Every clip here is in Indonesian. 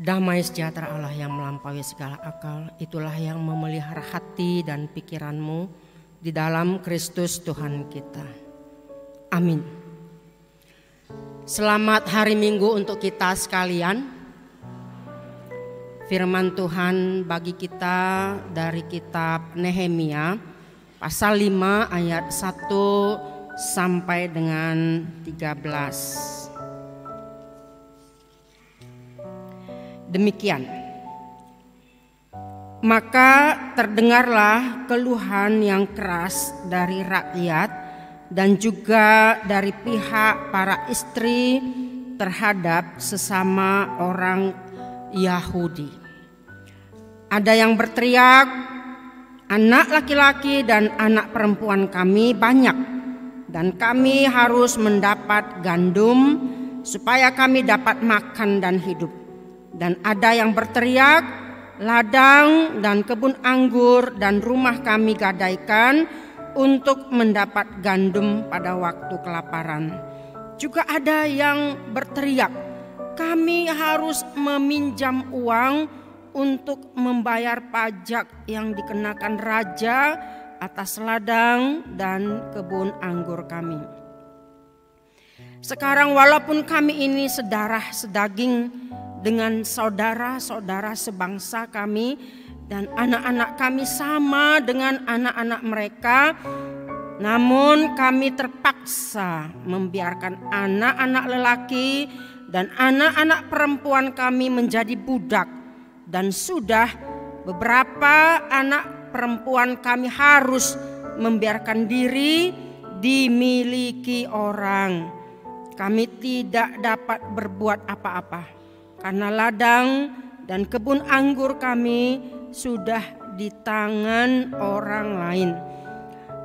Damai sejahtera Allah yang melampaui segala akal, itulah yang memelihara hati dan pikiranmu di dalam Kristus Tuhan kita. Amin. Selamat hari Minggu untuk kita sekalian. Firman Tuhan bagi kita dari kitab Nehemia pasal 5 ayat 1 sampai dengan 13. Demikian, maka terdengarlah keluhan yang keras dari rakyat dan juga dari pihak para istri terhadap sesama orang Yahudi. Ada yang berteriak, anak laki-laki dan anak perempuan kami banyak, dan kami harus mendapat gandum supaya kami dapat makan dan hidup. Dan ada yang berteriak, ladang dan kebun anggur dan rumah kami gadaikan untuk mendapat gandum pada waktu kelaparan. Juga ada yang berteriak, kami harus meminjam uang untuk membayar pajak yang dikenakan raja atas ladang dan kebun anggur kami. Sekarang walaupun kami ini sedarah sedaging dengan saudara-saudara sebangsa kami dan anak-anak kami sama dengan anak-anak mereka, namun kami terpaksa membiarkan anak-anak lelaki dan anak-anak perempuan kami menjadi budak, dan sudah beberapa anak perempuan kami harus membiarkan diri dimiliki orang. Kami tidak dapat berbuat apa-apa karena ladang dan kebun anggur kami sudah di tangan orang lain.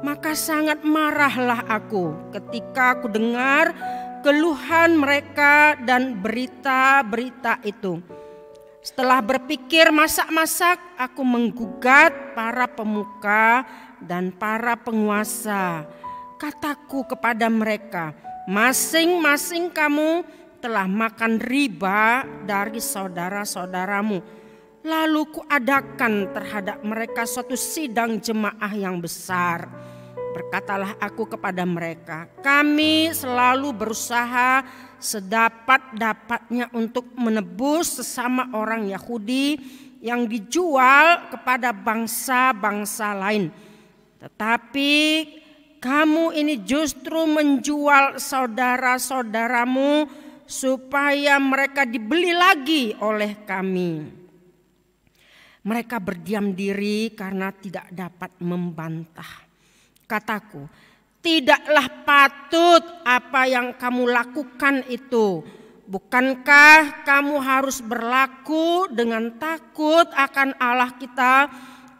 Maka sangat marahlah aku ketika aku dengar keluhan mereka dan berita-berita itu. Setelah berpikir masak-masak, aku menggugat para pemuka dan para penguasa. Kataku kepada mereka, masing-masing kamu telah makan riba dari saudara-saudaramu. Lalu kuadakan terhadap mereka suatu sidang jemaah yang besar. Berkatalah aku kepada mereka, kami selalu berusaha sedapat-dapatnya untuk menebus sesama orang Yahudi yang dijual kepada bangsa-bangsa lain. Tetapi kamu ini justru menjual saudara-saudaramu supaya mereka dibeli lagi oleh kami. Mereka berdiam diri karena tidak dapat membantah. Kataku, tidaklah patut apa yang kamu lakukan itu. Bukankah kamu harus berlaku dengan takut akan Allah kita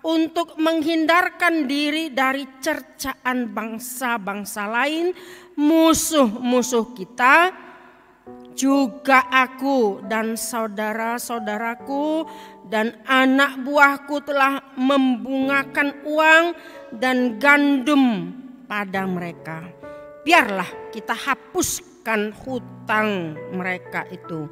untuk menghindarkan diri dari cercaan bangsa-bangsa lain, musuh-musuh kita? Juga aku dan saudara-saudaraku dan anak buahku telah membungakan uang dan gandum pada mereka. Biarlah kita hapuskan hutang mereka itu.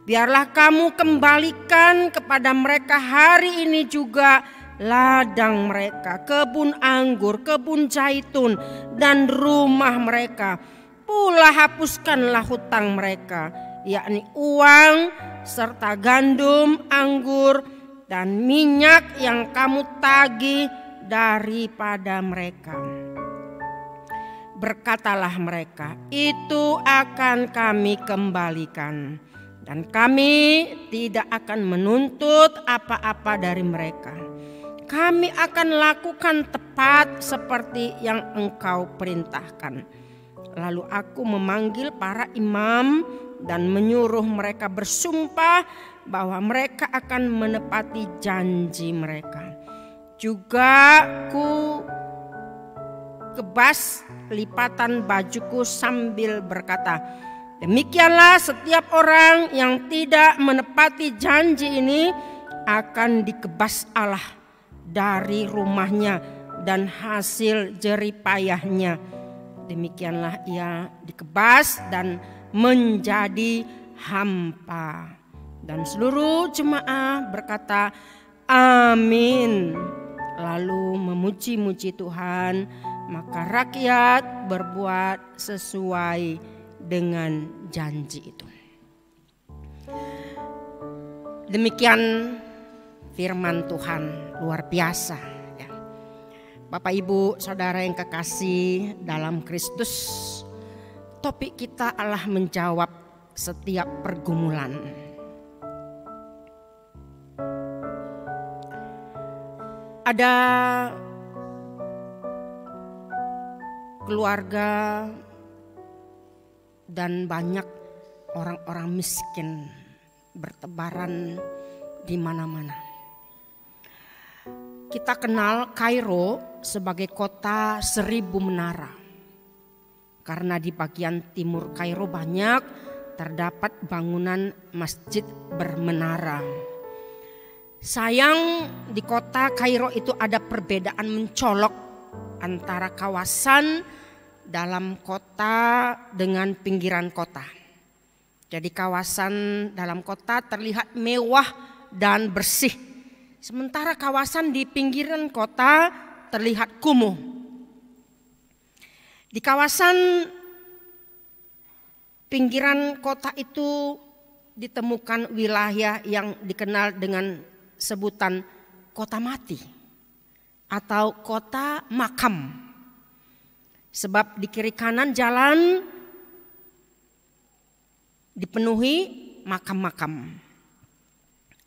Biarlah kamu kembalikan kepada mereka hari ini juga ladang mereka, kebun anggur, kebun zaitun, dan rumah mereka. Pula hapuskanlah hutang mereka, yakni uang serta gandum, anggur, dan minyak yang kamu tagih daripada mereka. Berkatalah mereka, itu akan kami kembalikan, dan kami tidak akan menuntut apa-apa dari mereka. Kami akan lakukan tepat seperti yang engkau perintahkan. Lalu aku memanggil para imam dan menyuruh mereka bersumpah bahwa mereka akan menepati janji mereka. Juga ku kebas lipatan bajuku sambil berkata, demikianlah setiap orang yang tidak menepati janji ini akan dikebas Allah dari rumahnya dan hasil jeripayahnya. Demikianlah ia dikebas dan menjadi hampa. Dan seluruh jemaah berkata amin. Lalu memuji-muji Tuhan, maka rakyat berbuat sesuai dengan janji itu. Demikian firman Tuhan, luar biasa ya. Bapak Ibu Saudara yang kekasih dalam Kristus, topik kita adalah menjawab setiap pergumulan. Ada keluarga dan banyak orang-orang miskin bertebaran di mana-mana. Kita kenal Kairo sebagai kota 1000 menara. Karena di bagian timur Kairo banyak terdapat bangunan masjid bermenara. Sayang di kota Kairo itu ada perbedaan mencolok antara kawasan dalam kota dengan pinggiran kota. Jadi kawasan dalam kota terlihat mewah dan bersih. Sementara kawasan di pinggiran kota terlihat kumuh. Di kawasan pinggiran kota itu ditemukan wilayah yang dikenal dengan sebutan kota mati atau kota makam. Sebab di kiri kanan jalan dipenuhi makam-makam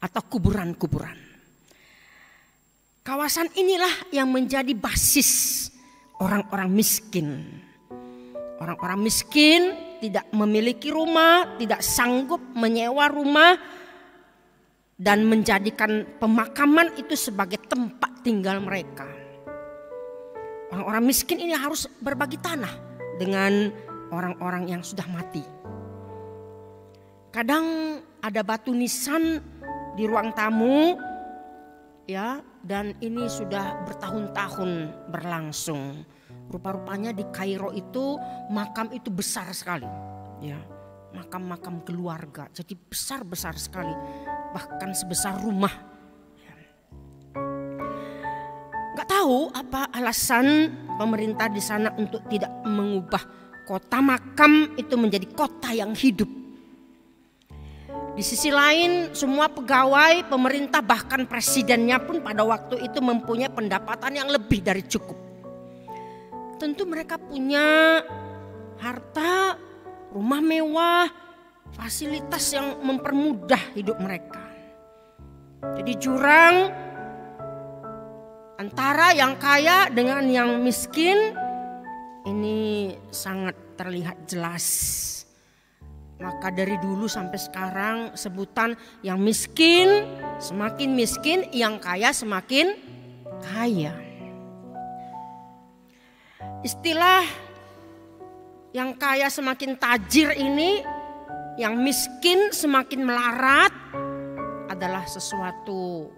atau kuburan-kuburan. Kawasan inilah yang menjadi basis orang-orang miskin. Orang-orang miskin tidak memiliki rumah, tidak sanggup menyewa rumah, dan menjadikan pemakaman itu sebagai tempat tinggal mereka. Orang-orang miskin ini harus berbagi tanah dengan orang-orang yang sudah mati. Kadang ada batu nisan di ruang tamu, ya, dan ini sudah bertahun-tahun berlangsung. Rupa-rupanya di Kairo itu makam itu besar sekali, ya, makam-makam keluarga, jadi besar-besar sekali. Bahkan sebesar rumah. Gak tahu apa alasan pemerintah di sana untuk tidak mengubah kota makam itu menjadi kota yang hidup. Di sisi lain semua pegawai pemerintah bahkan presidennya pun pada waktu itu mempunyai pendapatan yang lebih dari cukup. Tentu mereka punya harta, rumah mewah, fasilitas yang mempermudah hidup mereka. Jadi jurang antara yang kaya dengan yang miskin ini sangat terlihat jelas. Maka dari dulu sampai sekarang sebutan yang miskin semakin miskin, yang kaya semakin kaya. Istilah yang kaya semakin tajir ini, yang miskin semakin melarat adalah sesuatu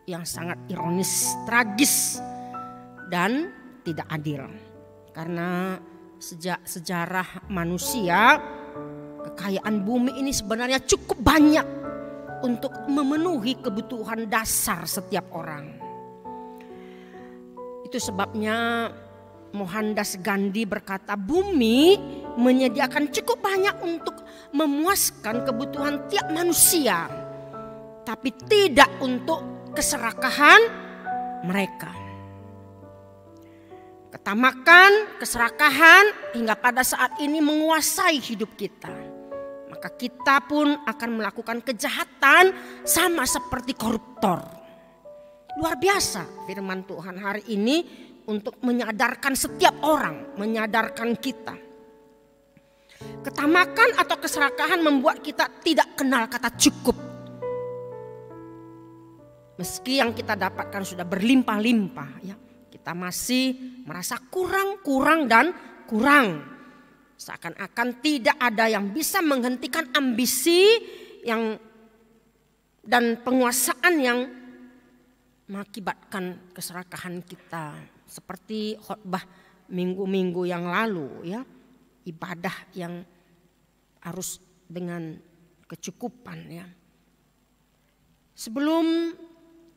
yang sangat ironis, tragis, dan tidak adil. Karena sejak sejarah manusia, kekayaan bumi ini sebenarnya cukup banyak untuk memenuhi kebutuhan dasar setiap orang. Itu sebabnya Mohandas Gandhi berkata, bumi menyediakan cukup banyak untuk memuaskan kebutuhan tiap manusia, tapi tidak untuk keserakahan mereka. Ketamakan, keserakahan hingga pada saat ini menguasai hidup kita. Maka kita pun akan melakukan kejahatan sama seperti koruptor. Luar biasa firman Tuhan hari ini untuk menyadarkan setiap orang, menyadarkan kita. Ketamakan atau keserakahan membuat kita tidak kenal kata cukup. Meski yang kita dapatkan sudah berlimpah-limpah, ya, kita masih merasa kurang dan kurang. Seakan-akan tidak ada yang bisa menghentikan ambisi yang dan penguasaan yang mengakibatkan keserakahan kita. Seperti khotbah minggu-minggu yang lalu, ya, ibadah yang harus dengan kecukupan, ya. Sebelum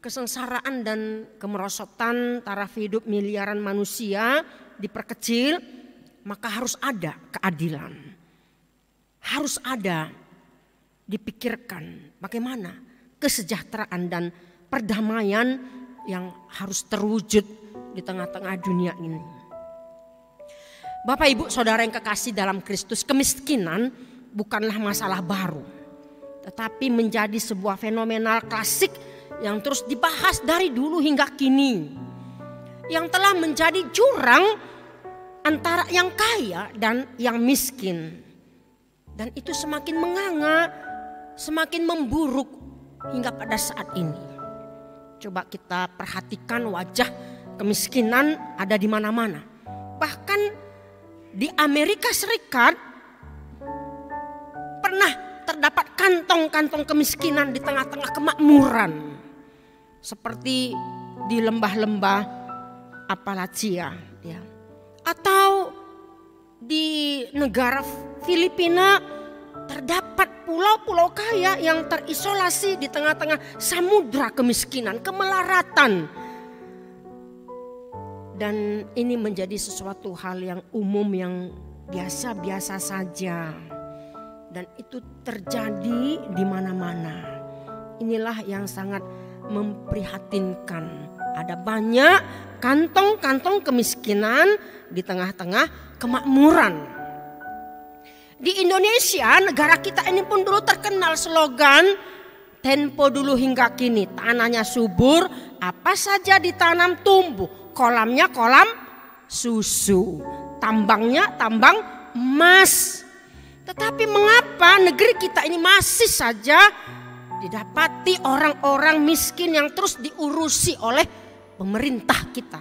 kesengsaraan dan kemerosotan taraf hidup miliaran manusia diperkecil, maka harus ada keadilan. Harus ada dipikirkan bagaimana kesejahteraan dan perdamaian yang harus terwujud di tengah-tengah dunia ini. Bapak Ibu Saudara yang kekasih dalam Kristus, kemiskinan bukanlah masalah baru, tetapi menjadi sebuah fenomenal klasik yang terus dibahas dari dulu hingga kini, yang telah menjadi jurang antara yang kaya dan yang miskin. Dan itu semakin menganga, semakin memburuk hingga pada saat ini. Coba kita perhatikan wajah kemiskinan ada di mana-mana. Bahkan di Amerika Serikat pernah terdapat kantong-kantong kemiskinan di tengah-tengah kemakmuran. Seperti di lembah-lembah Appalachia, ya. Atau di negara Filipina terdapat pulau-pulau kaya yang terisolasi di tengah-tengah samudra kemiskinan, kemelaratan. Dan ini menjadi sesuatu hal yang umum, yang biasa-biasa saja. Dan itu terjadi di mana-mana. Inilah yang sangat memprihatinkan. Ada banyak kantong-kantong kemiskinan di tengah-tengah kemakmuran. Di Indonesia, negara kita ini pun dulu terkenal slogan tempo dulu hingga kini. Tanahnya subur, apa saja ditanam tumbuh. Kolamnya kolam susu, tambangnya tambang emas. Tetapi mengapa negeri kita ini masih saja didapati orang-orang miskin yang terus diurusi oleh pemerintah kita?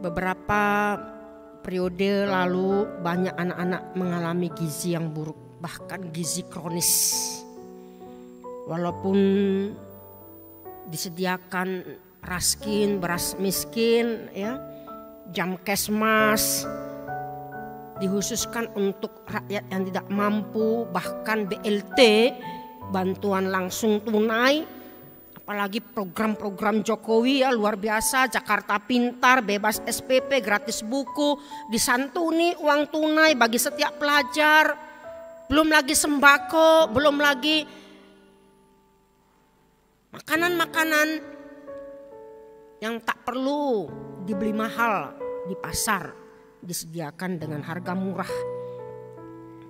Beberapa periode lalu banyak anak-anak mengalami gizi yang buruk, bahkan gizi kronis. Walaupun disediakan raskin, beras miskin, ya, Jamkesmas, dikhususkan untuk rakyat yang tidak mampu, bahkan BLT, bantuan langsung tunai, apalagi program-program Jokowi ya luar biasa, Jakarta Pintar, bebas SPP, gratis buku, disantuni uang tunai bagi setiap pelajar, belum lagi sembako, belum lagi makanan-makanan yang tak perlu dibeli mahal di pasar, disediakan dengan harga murah.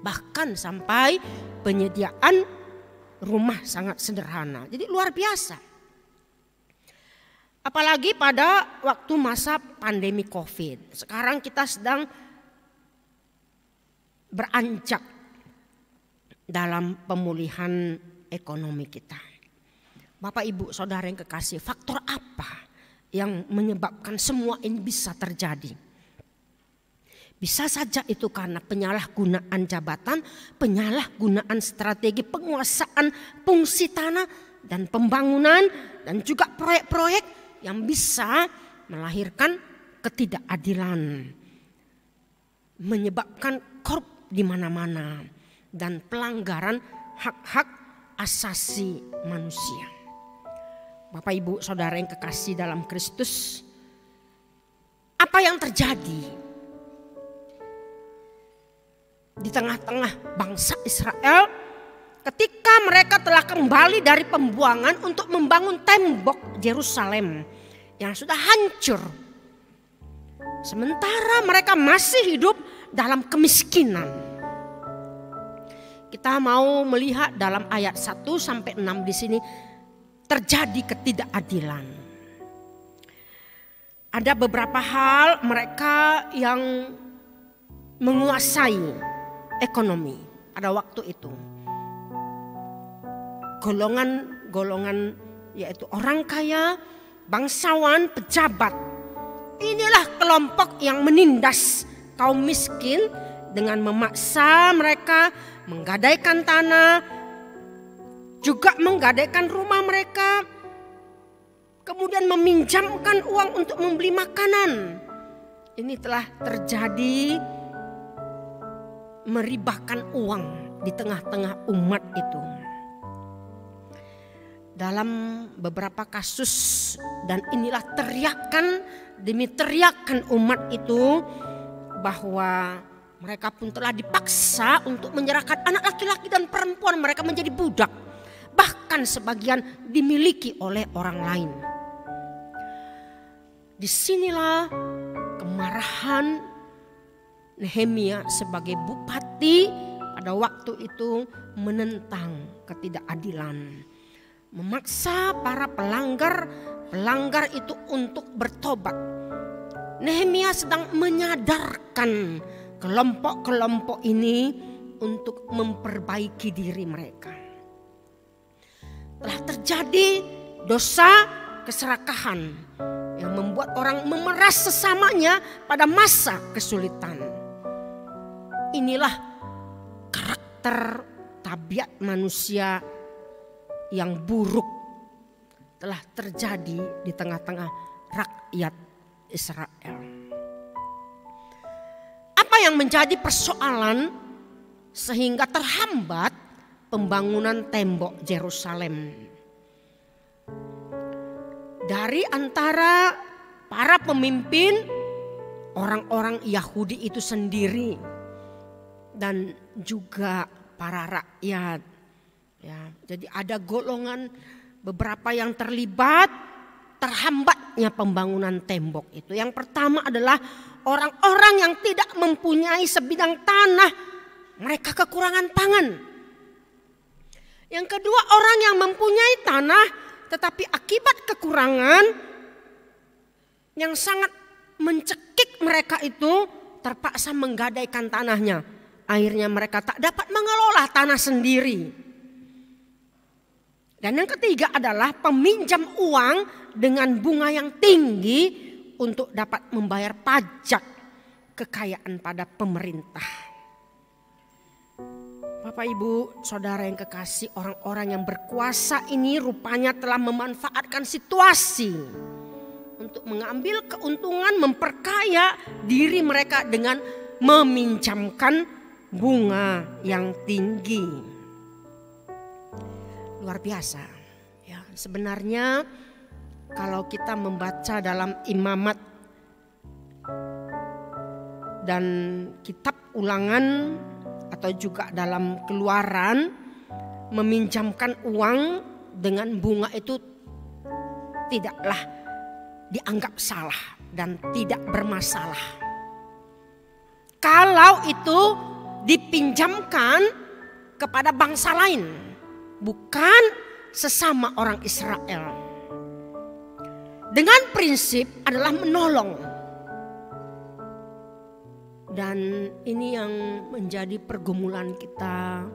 Bahkan sampai penyediaan rumah sangat sederhana. Jadi luar biasa. Apalagi pada waktu masa pandemi COVID. Sekarang kita sedang beranjak dalam pemulihan ekonomi kita. Bapak Ibu Saudara yang kekasih, faktor apa yang menyebabkan semua ini bisa terjadi? Bisa saja itu karena penyalahgunaan jabatan, penyalahgunaan strategi penguasaan fungsi tanah dan pembangunan, dan juga proyek-proyek yang bisa melahirkan ketidakadilan, menyebabkan korup di mana-mana, dan pelanggaran hak-hak asasi manusia. Bapak Ibu Saudara yang kekasih dalam Kristus, apa yang terjadi di tengah-tengah bangsa Israel ketika mereka telah kembali dari pembuangan untuk membangun tembok Yerusalem yang sudah hancur, sementara mereka masih hidup dalam kemiskinan? Kita mau melihat dalam ayat 1-6 di sini terjadi ketidakadilan. Ada beberapa hal mereka yang menguasai ekonomi pada waktu itu. Golongan-golongan yaitu orang kaya, bangsawan, pejabat. Inilah kelompok yang menindas kaum miskin dengan memaksa mereka menggadaikan tanah, juga menggadaikan rumah mereka, kemudian meminjamkan uang untuk membeli makanan. Ini telah terjadi, meribahkan uang di tengah-tengah umat itu. dalam beberapa kasus, dan inilah teriakan demi teriakan umat itu bahwa mereka pun telah dipaksa untuk menyerahkan anak laki-laki dan perempuan mereka menjadi budak. Bahkan sebagian dimiliki oleh orang lain. Disinilah kemarahan Nehemia sebagai bupati pada waktu itu menentang ketidakadilan. Memaksa para pelanggar itu untuk bertobat. Nehemia sedang menyadarkan kelompok-kelompok ini untuk memperbaiki diri mereka. Telah terjadi dosa keserakahan yang membuat orang memeras sesamanya pada masa kesulitan. Inilah karakter tabiat manusia yang buruk telah terjadi di tengah-tengah rakyat Israel. Apa yang menjadi persoalan sehingga terhambat pembangunan tembok Yerusalem? Dari antara para pemimpin orang-orang Yahudi itu sendiri dan juga para rakyat. Ya, jadi ada golongan beberapa yang terlibat terhambatnya pembangunan tembok itu. Yang pertama adalah orang-orang yang tidak mempunyai sebidang tanah, mereka kekurangan pangan. Yang kedua, orang yang mempunyai tanah tetapi akibat kekurangan yang sangat mencekik mereka itu terpaksa menggadaikan tanahnya. Akhirnya mereka tak dapat mengelola tanah sendiri. Dan yang ketiga adalah peminjam uang dengan bunga yang tinggi untuk dapat membayar pajak kekayaan pada pemerintah. Bapak Ibu Saudara yang kekasih, orang-orang yang berkuasa ini rupanya telah memanfaatkan situasi untuk mengambil keuntungan, memperkaya diri mereka dengan meminjamkan bunga yang tinggi. Luar biasa ya. Sebenarnya kalau kita membaca dalam Imamat dan kitab Ulangan atau juga dalam Keluaran, meminjamkan uang dengan bunga itu tidaklah dianggap salah dan tidak bermasalah. Kalau itu dipinjamkan kepada bangsa lain, bukan sesama orang Israel. Dengan prinsip adalah menolong. Dan ini yang menjadi pergumulan kita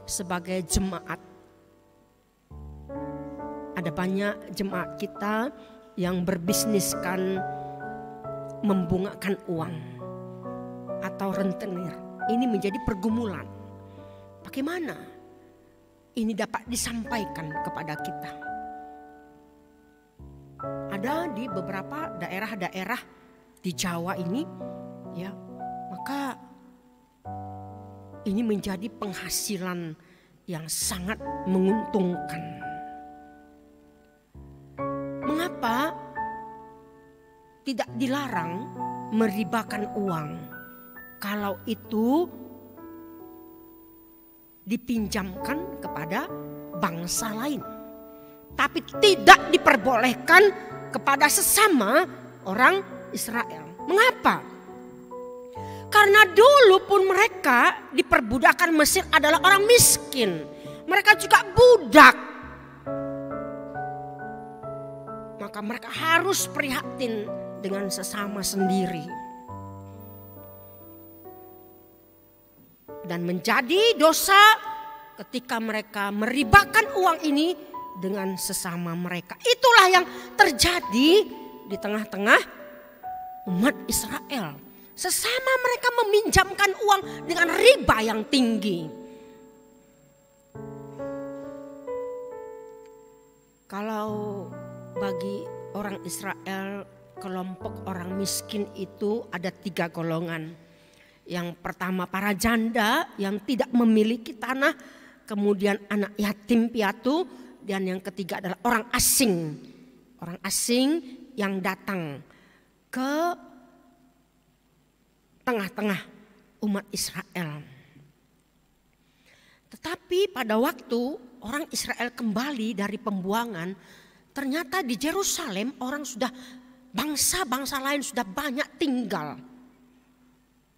sebagai jemaat. Ada banyak jemaat kita yang berbisniskan membungakan uang atau rentenir. Ini menjadi pergumulan. Bagaimana ini dapat disampaikan kepada kita? Ada di beberapa daerah-daerah di Jawa ini, ya. Maka ini menjadi penghasilan yang sangat menguntungkan. Mengapa tidak dilarang meribakan uang kalau itu dipinjamkan kepada bangsa lain, tapi tidak diperbolehkan kepada sesama orang Israel? Mengapa? Karena dulu pun mereka di perbudakan Mesir adalah orang miskin. Mereka juga budak. Maka mereka harus prihatin dengan sesama sendiri. Dan menjadi dosa ketika mereka meribakan uang ini dengan sesama mereka. Itulah yang terjadi di tengah-tengah umat Israel. Sesama mereka meminjamkan uang dengan riba yang tinggi. Kalau bagi orang Israel, kelompok orang miskin itu ada 3 golongan. Yang pertama para janda yang tidak memiliki tanah, kemudian anak yatim piatu, Dan yang ketiga adalah orang asing. Orang asing yang datang ke tengah-tengah umat Israel. Tetapi pada waktu orang Israel kembali dari pembuangan, ternyata di Yerusalem orang sudah, bangsa-bangsa lain sudah banyak tinggal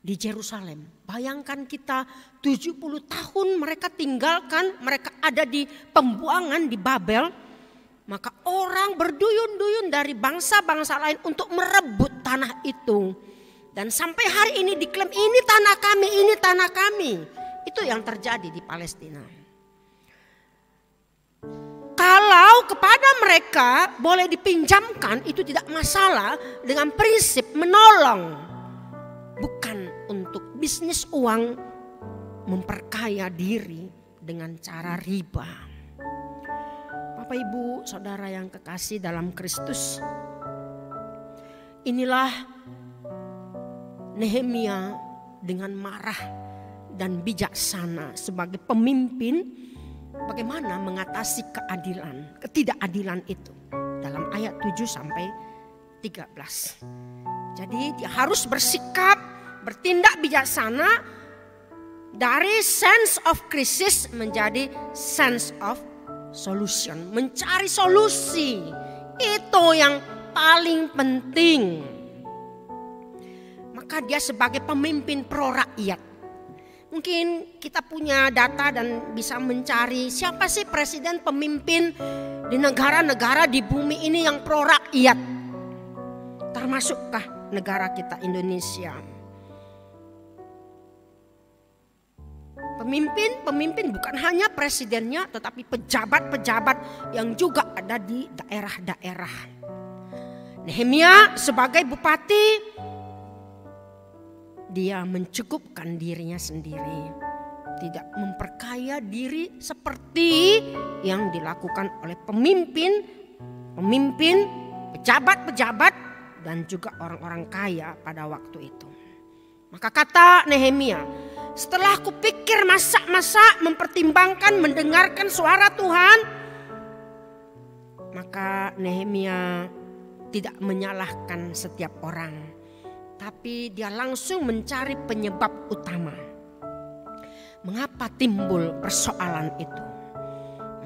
di Yerusalem. Bayangkan kita 70 tahun mereka tinggalkan, mereka ada di pembuangan di Babel. Maka orang berduyun-duyun dari bangsa-bangsa lain untuk merebut tanah itu. Dan sampai hari ini diklaim ini tanah kami, ini tanah kami. Itu yang terjadi di Palestina. Kalau kepada mereka boleh dipinjamkan, itu tidak masalah dengan prinsip menolong. Bukan untuk bisnis uang, memperkaya diri dengan cara riba. Bapak Ibu Saudara yang kekasih dalam Kristus, inilah Nehemia dengan marah dan bijaksana sebagai pemimpin bagaimana mengatasi ketidakadilan itu dalam ayat 7 sampai 13. Jadi dia harus bersikap, bertindak bijaksana dari sense of crisis menjadi sense of solution, mencari solusi. Itu yang paling penting. Maka dia sebagai pemimpin pro rakyat. Mungkin kita punya data dan bisa mencari siapa sih presiden pemimpin di negara-negara di bumi ini yang pro rakyat. Termasukkah negara kita Indonesia? Pemimpin bukan hanya presidennya, tetapi pejabat-pejabat yang juga ada di daerah-daerah. Nehemia sebagai bupati, dia mencukupkan dirinya sendiri. Tidak memperkaya diri seperti yang dilakukan oleh pemimpin, pejabat-pejabat, dan juga orang-orang kaya pada waktu itu. Maka kata Nehemia, setelah kupikir masak-masak, mempertimbangkan, mendengarkan suara Tuhan, maka Nehemia tidak menyalahkan setiap orang, tapi dia langsung mencari penyebab utama. Mengapa timbul persoalan itu?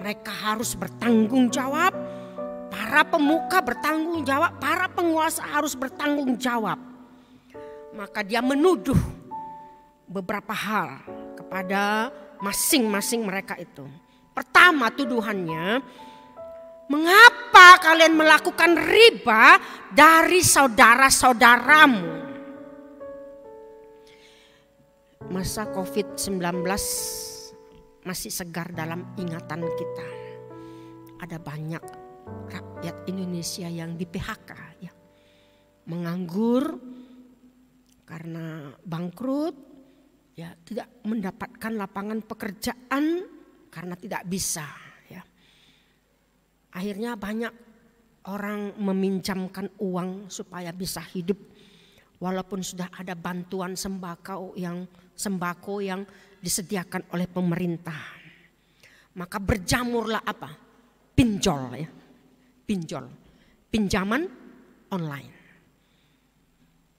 Mereka harus bertanggung jawab, para pemuka bertanggung jawab, para penguasa harus bertanggung jawab. Maka dia menuduh beberapa hal kepada masing-masing mereka itu. Pertama tuduhannya, mengapa kalian melakukan riba dari saudara-saudaramu? Masa COVID-19 masih segar dalam ingatan kita. Ada banyak rakyat Indonesia yang di PHK, ya. Menganggur karena bangkrut, ya, tidak mendapatkan lapangan pekerjaan karena tidak bisa, ya. Akhirnya banyak orang meminjamkan uang supaya bisa hidup, walaupun sudah ada bantuan sembako yang disediakan oleh pemerintah. Maka berjamurlah apa? Pinjol, ya. Pinjaman online.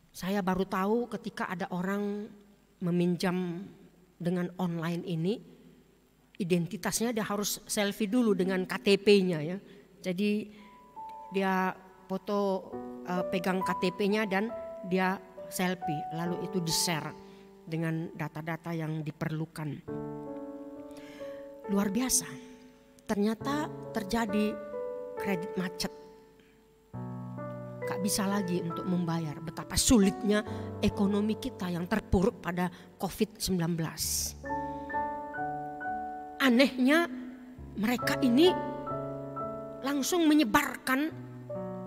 Saya baru tahu ketika ada orang meminjam dengan online ini, identitasnya dia harus selfie dulu dengan KTP-nya, ya. Jadi dia foto pegang KTP-nya dan dia selfie, lalu itu di-share dengan data-data yang diperlukan. Luar biasa. Ternyata terjadi kredit macet. Gak bisa lagi untuk membayar. Betapa sulitnya ekonomi kita yang terpuruk pada COVID-19. Anehnya mereka ini langsung menyebarkan,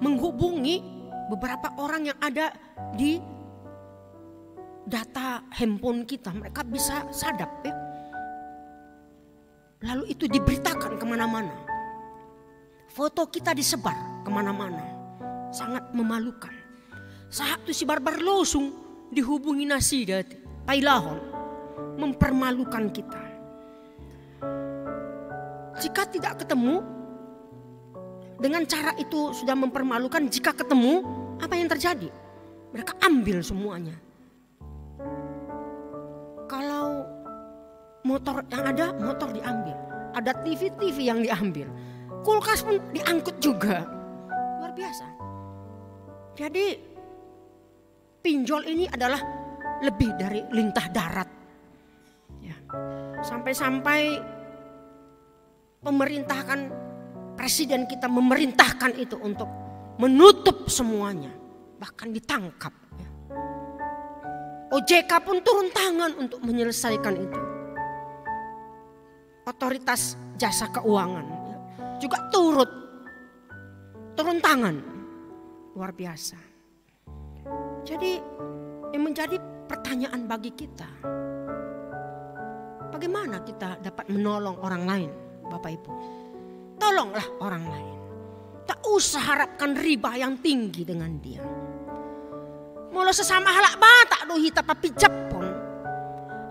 menghubungi beberapa orang yang ada di data handphone kita. Mereka bisa sadap, ya. Lalu itu diberitakan kemana-mana. Foto kita disebar kemana-mana. Sangat memalukan. Saat itu si barbar losung dihubungi nasi dati, pailahon, mempermalukan kita. Jika tidak ketemu, dengan cara itu sudah mempermalukan, jika ketemu apa yang terjadi? Mereka ambil semuanya. Kalau motor yang ada, motor diambil. Ada TV yang diambil. Kulkas pun diangkut juga. Luar biasa. Jadi pinjol ini adalah lebih dari lintah darat. Ya. Sampai-sampai presiden kita memerintahkan itu untuk menutup semuanya. Bahkan ditangkap. Ya. OJK pun turun tangan untuk menyelesaikan itu. Otoritas jasa keuangan ya, juga turun tangan. Luar biasa. Jadi yang menjadi pertanyaan bagi kita, bagaimana kita dapat menolong orang lain, Bapak Ibu? Tolonglah orang lain. Tak usah harapkan riba yang tinggi dengan dia. Mula sesama halak batak do hita papi Japon.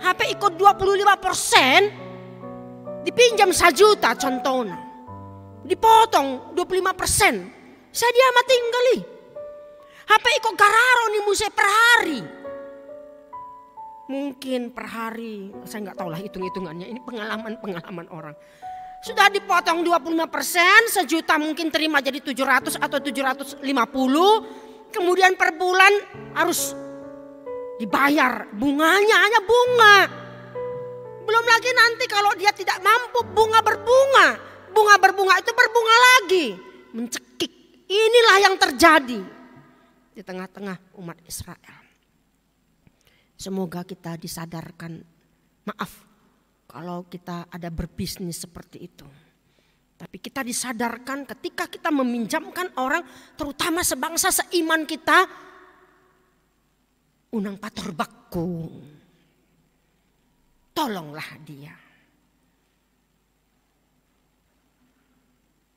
HP ikut 25%, dipinjam 1 juta contohnya. Dipotong 25%. Saya dia tinggali. HP ikut gararo nih musik per hari. Mungkin per hari, saya nggak tahu lah hitung-hitungannya. Ini pengalaman orang. Sudah dipotong 25%, 1 juta mungkin terima jadi 700 atau 750. Kemudian per bulan harus dibayar bunganya, hanya bunga. Belum lagi nanti kalau dia tidak mampu bunga berbunga. Bunga berbunga itu berbunga lagi. Mencekik. Inilah yang terjadi di tengah-tengah umat Israel. Semoga kita disadarkan, maaf kalau kita ada berbisnis seperti itu. Tapi kita disadarkan ketika kita meminjamkan orang, terutama sebangsa seiman kita, unang pator bakku. Tolonglah dia.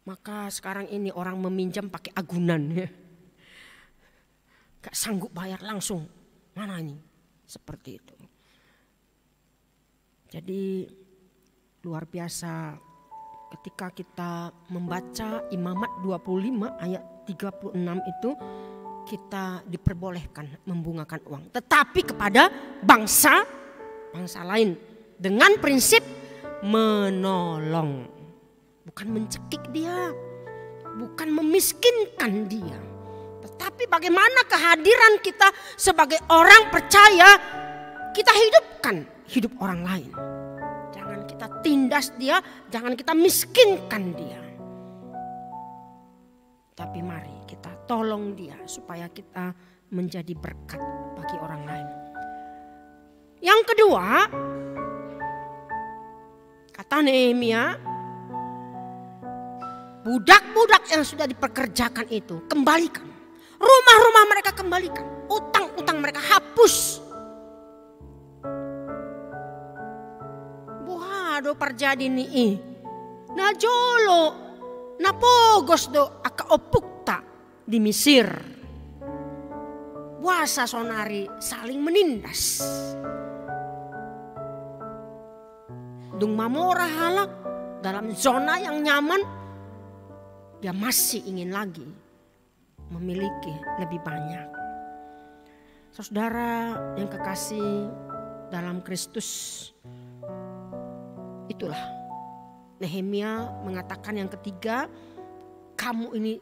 Maka sekarang ini orang meminjam pakai agunan ya. Gak sanggup bayar langsung. Mana ini? Seperti itu. Jadi luar biasa ketika kita membaca Imamat 25 ayat 36 itu, kita diperbolehkan membungakan uang. Tetapi kepada bangsa lain dengan prinsip menolong. Bukan mencekik dia, bukan memiskinkan dia. Tetapi bagaimana kehadiran kita sebagai orang percaya, kita hidupkan hidup orang lain. Jangan kita tindas dia, jangan kita miskinkan dia. Tapi mari kita tolong dia supaya kita menjadi berkat bagi orang lain. Yang kedua, kata Nehemia, budak-budak yang sudah dipekerjakan itu kembalikan. Rumah-rumah mereka kembalikan. Utang-utang mereka hapus. Buhado parjadi ni na jolo na pogos do aka opukta di Mesir. Puasa sonari saling menindas. Dung mamora halak dalam zona yang nyaman, dia masih ingin lagi memiliki lebih banyak. Saudara yang kekasih dalam Kristus, itulah Nehemia mengatakan yang ketiga, kamu ini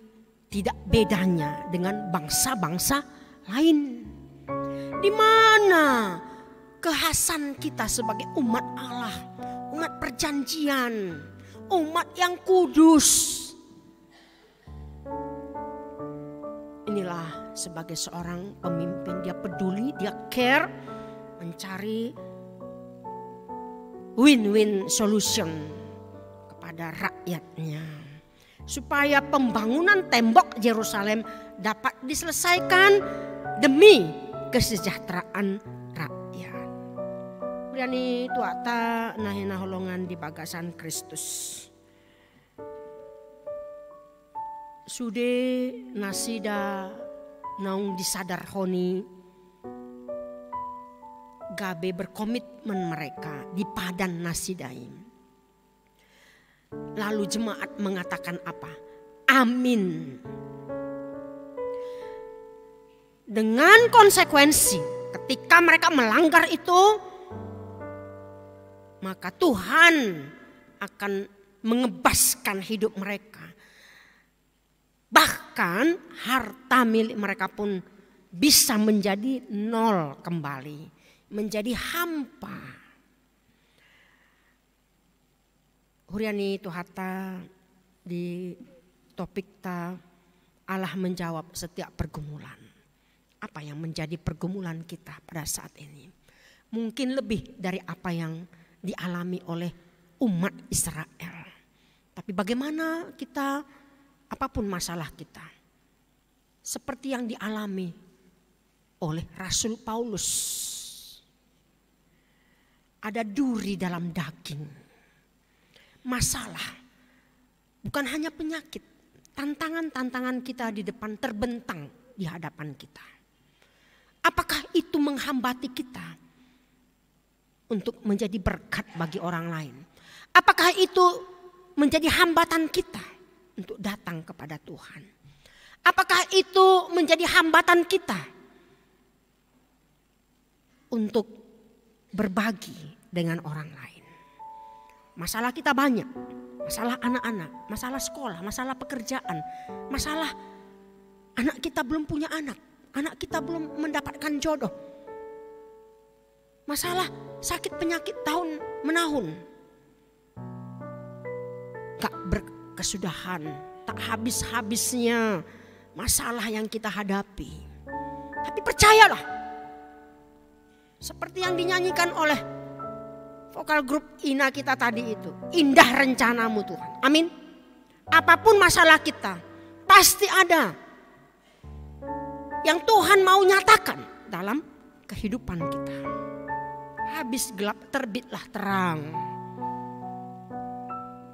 tidak bedanya dengan bangsa-bangsa lain. Di mana kekhasan kita sebagai umat Allah, umat perjanjian, umat yang kudus. Inilah sebagai seorang pemimpin, dia peduli, dia care, mencari win-win solution kepada rakyatnya. Supaya pembangunan tembok Yerusalem dapat diselesaikan demi kesejahteraan rakyat. Berani tuata nahina holongan di bagasan Kristus. Sude nasida naung disadar honi gabe berkomitmen mereka di padan nasidaim. Lalu jemaat mengatakan apa? Amin. Dengan konsekuensi ketika mereka melanggar itu, maka Tuhan akan mengebaskan hidup mereka. Bahkan harta milik mereka pun bisa menjadi nol kembali, menjadi hampa. Huriani Tuhata di topik ta Allah menjawab setiap pergumulan. Apa yang menjadi pergumulan kita pada saat ini? Mungkin lebih dari apa yang dialami oleh umat Israel. Tapi bagaimana kita, apapun masalah kita, seperti yang dialami oleh Rasul Paulus. Ada duri dalam daging. Masalah, bukan hanya penyakit. Tantangan-tantangan kita di depan terbentang di hadapan kita. Apakah itu menghambati kita untuk menjadi berkat bagi orang lain? Apakah itu menjadi hambatan kita untuk datang kepada Tuhan? Apakah itu menjadi hambatan kita untuk berbagi dengan orang lain? Masalah kita banyak. Masalah anak-anak, masalah sekolah, masalah pekerjaan, masalah anak kita belum punya anak, anak kita belum mendapatkan jodoh. Masalah sakit penyakit tahun menahun. Tak berkesudahan, tak habis-habisnya masalah yang kita hadapi. Tapi percayalah, seperti yang dinyanyikan oleh vokal grup Ina kita tadi itu, indah rencanamu Tuhan. Amin. Apapun masalah kita, pasti ada yang Tuhan mau nyatakan dalam kehidupan kita. Habis gelap terbitlah terang.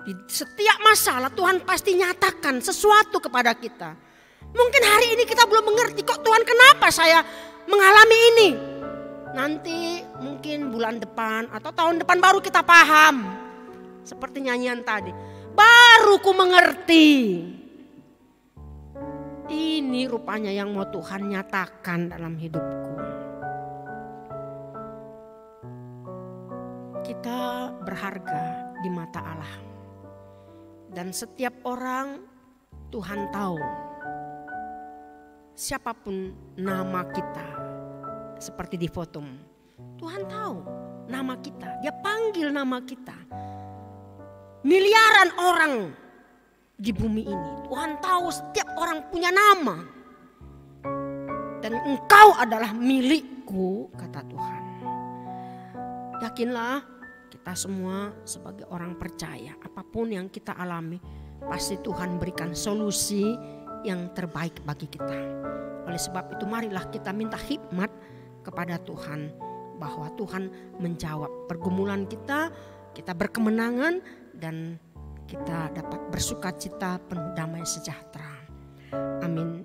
Di setiap masalah Tuhan pasti nyatakan sesuatu kepada kita. Mungkin hari ini kita belum mengerti, kok Tuhan kenapa saya mengalami ini. Nanti mungkin bulan depan atau tahun depan baru kita paham. Seperti nyanyian tadi. Baru ku mengerti. Ini rupanya yang mau Tuhan nyatakan dalam hidupku. Kita berharga di mata Allah. Dan setiap orang Tuhan tahu. Siapapun nama kita. Seperti di foto. Tuhan tahu nama kita. Dia panggil nama kita. Miliaran orang di bumi ini. Tuhan tahu setiap orang punya nama. Dan engkau adalah milikku, kata Tuhan. Yakinlah kita semua sebagai orang percaya. Apapun yang kita alami, pasti Tuhan berikan solusi yang terbaik bagi kita. Oleh sebab itu marilah kita minta hikmat kepada Tuhan. Bahwa Tuhan menjawab pergumulan kita, kita berkemenangan dan kita dapat bersuka cita penuh damai sejahtera. Amin.